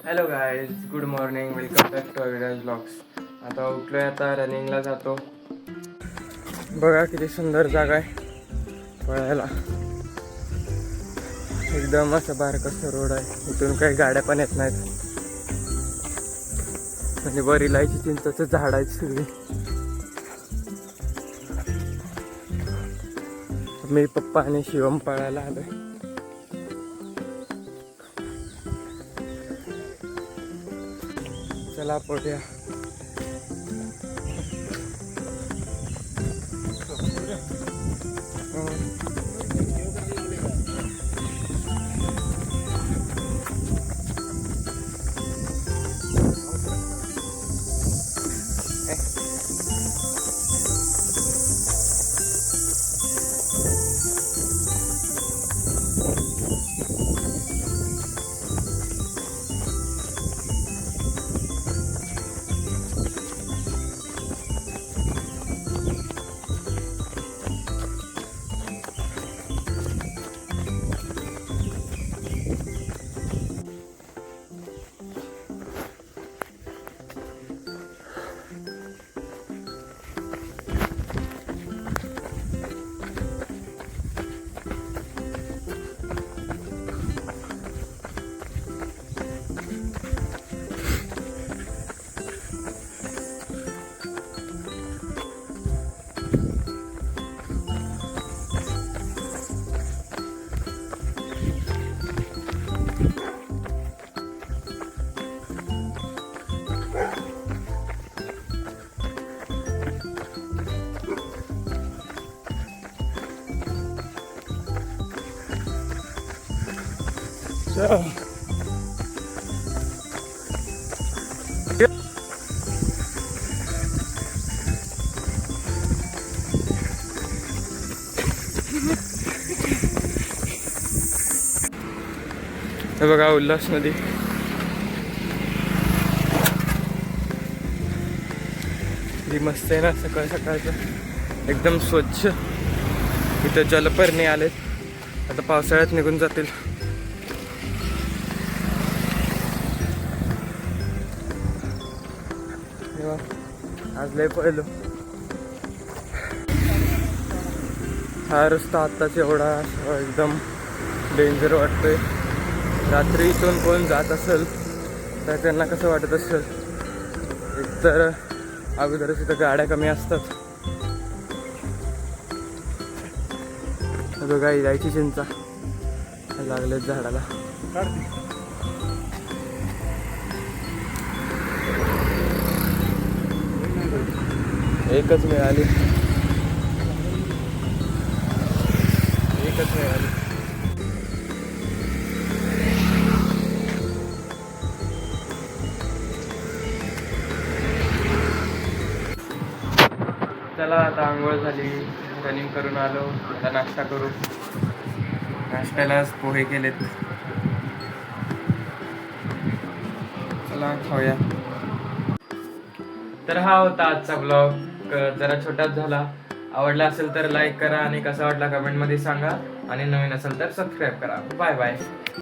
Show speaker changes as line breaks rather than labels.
Hello guys, good morning. Welcome back to Aviraj blogs. आता उठलोय, आता रनिंगला जातो. बघा किती सुंदर जागा आहे पळायला. एकदम असं बारकसं रोड आहे. इथून काही गाड्या पण येत नाहीत. म्हणजे वर इलायची चिंचेचं झाड आहेत सगळी. मी पप्पा आणि शिवम पळायला आलोय. चला पळूया. हे बघा उल्हास नदी. ही मस्त आहे ना, सकाळ सकाळचं एकदम स्वच्छ. इथं जलपर्णी आलेत, आता पावसाळ्यात निघून जातील. आज लय पहिलो. हा रस्ता आत्ताच एवढा एकदम डेंजर वाटतोय. रात्री इथून कोण जात असेल तर त्यांना कसं वाटत असेल. एकतर अगोदरच इथं गाड्या कमी असतात. बघा इलायची चिंचा लागलेत झाडाला. एकच मिळाली. चला आता आंघोळ झाली, रनिंग करून आलो. आता नाश्ता करू. नाश्त्यालाच पोहे केलेत. चला खाऊया. तर हा होता आजचा ब्लॉग. जरा छोटाच झाला. आवडला असेल तर लाईक करा आणि कसा वाटला कमेंटमध्ये सांगा. आणि नवीन असेल तर सबस्क्राईब करा. Bye bye.